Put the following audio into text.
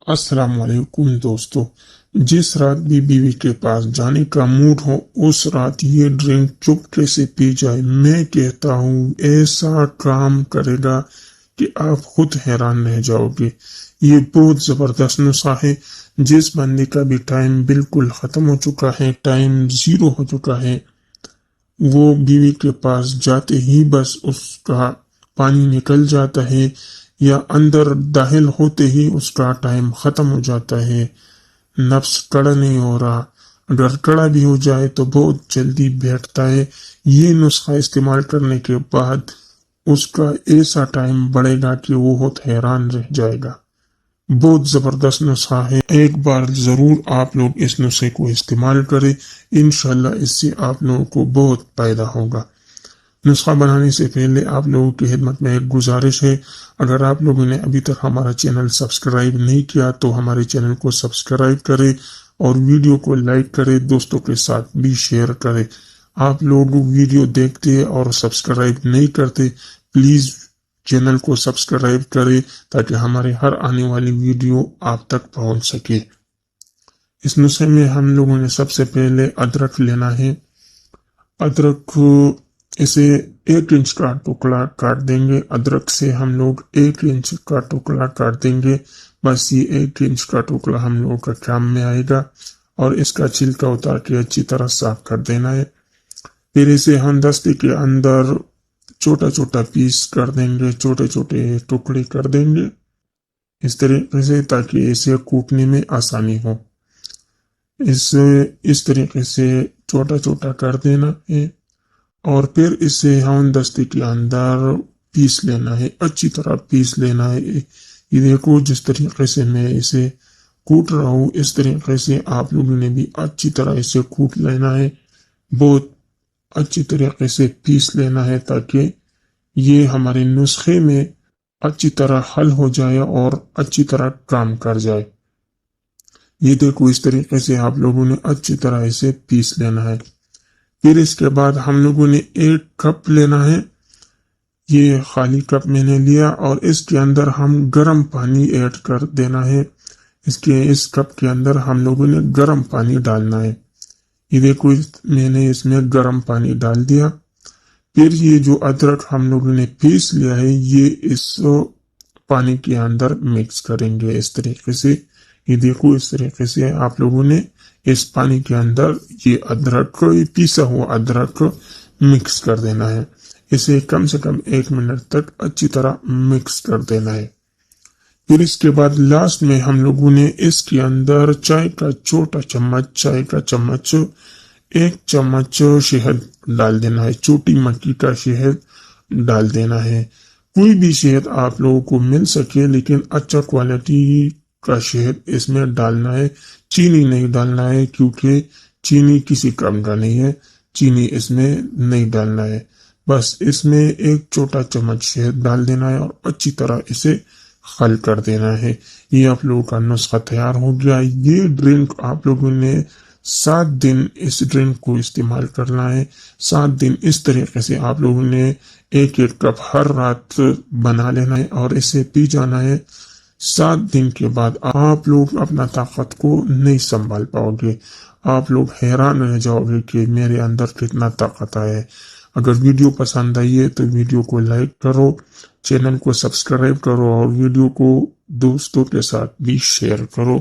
अस्सलाम वालेकुम दोस्तों। जिस रात भी बीवी के पास जाने का मूड हो उस रात ये ड्रिंक चुपके से पी जाए। मैं कहता हूँ ऐसा काम करेगा कि आप खुद हैरान रह जाओगे। ये बहुत जबरदस्त नुस्खा है। जिस बंदे का भी टाइम बिल्कुल खत्म हो चुका है, टाइम जीरो हो चुका है, वो बीवी के पास जाते ही बस उसका पानी निकल जाता है या अंदर दाखिल होते ही उसका टाइम खत्म हो जाता है। नफ्स कड़ा नहीं हो रहा, अगर कड़ा भी हो जाए तो बहुत जल्दी बैठता है। ये नुस्खा इस्तेमाल करने के बाद उसका ऐसा टाइम बढ़ेगा कि वो बहुत हैरान रह जाएगा। बहुत जबरदस्त नुस्खा है। एक बार जरूर आप लोग इस नुस्खे को इस्तेमाल करें। इंशाल्लाह इससे आप लोगों को बहुत फायदा होगा। नुस्खा बनाने से पहले आप लोगों की खिदमत में एक गुजारिश है, अगर आप लोगों ने अभी तक हमारा चैनल सब्सक्राइब नहीं किया तो हमारे चैनल को सब्सक्राइब करें और वीडियो को लाइक करें, दोस्तों के साथ भी शेयर करें। आप लोग वीडियो देखते और सब्सक्राइब नहीं करते, प्लीज चैनल को सब्सक्राइब करें ताकि हमारे हर आने वाली वीडियो आप तक पहुंच सके। इस नुस्खे में हम लोगों ने सबसे पहले अदरक लेना है। अदरक इसे 1 इंच का टुकड़ा काट देंगे। अदरक से हम लोग 1 इंच का टुकड़ा काट देंगे। बस ये 1 इंच का टुकड़ा हम लोगों का काम में आएगा और इसका छिलका उतार के अच्छी तरह साफ कर देना है। फिर इसे हम दस्ते के अंदर छोटा छोटा पीस कर देंगे, छोटे छोटे टुकड़े कर देंगे इस तरीके से ताकि इसे कूटने में आसानी हो। इस तरीके से छोटा छोटा कर देना है और फिर इसे हम दस्ते के अंदर पीस लेना है, अच्छी तरह पीस लेना है। ये देखो जिस तरीके से मैं इसे कूट रहा हूँ इस तरीके से आप लोगों ने भी अच्छी तरह इसे कूट लेना है। बहुत अच्छी तरीके से पीस लेना है ताकि ये हमारे नुस्खे में अच्छी तरह हल हो जाए और अच्छी तरह काम कर जाए। ये देखो इस तरीके से आप लोगों ने अच्छी तरह इसे पीस लेना है। फिर इसके बाद हम लोगों ने 1 कप लेना है। ये खाली कप मैंने लिया और इसके अंदर हम गर्म पानी ऐड कर देना है। इस कप के अंदर हम लोगों ने गर्म पानी डालना है। ये देखो मैंने इसमें गर्म पानी डाल दिया। फिर ये जो अदरक हम लोगों ने पीस लिया है ये इस पानी के अंदर मिक्स करेंगे इस तरीके से। ये देखो इस तरीके से आप लोगों ने इस पानी के अंदर ये अदरक, पीसा हुआ अदरक मिक्स कर देना है। इसे कम से कम 1 मिनट तक अच्छी तरह मिक्स कर देना है। फिर इसके बाद लास्ट में हम लोगों ने इसके अंदर चाय का छोटा चम्मच, 1 चम्मच शहद डाल देना है। छोटी मक्की का शहद डाल देना है। कोई भी शहद आप लोगों को मिल सके लेकिन अच्छा क्वालिटी का शहद इसमें डालना है। चीनी नहीं डालना है क्योंकि चीनी किसी काम का नहीं है, चीनी इसमें नहीं डालना है। बस इसमें 1 छोटा चम्मच शहद डाल देना है और अच्छी तरह इसे हल कर देना है। ये आप लोगों का नुस्खा तैयार हो गया। ये ड्रिंक आप लोगों ने 7 दिन इस ड्रिंक को इस्तेमाल करना है। 7 दिन इस तरीके से आप लोगों ने 1-1 कप हर रात बना लेना है और इसे पी जाना है। 7 दिन के बाद आप लोग अपना ताकत को नहीं संभाल पाओगे। आप लोग हैरान रह जाओगे कि मेरे अंदर कितना ताकत है। अगर वीडियो पसंद आई है तो वीडियो को लाइक करो, चैनल को सब्सक्राइब करो और वीडियो को दोस्तों के साथ भी शेयर करो।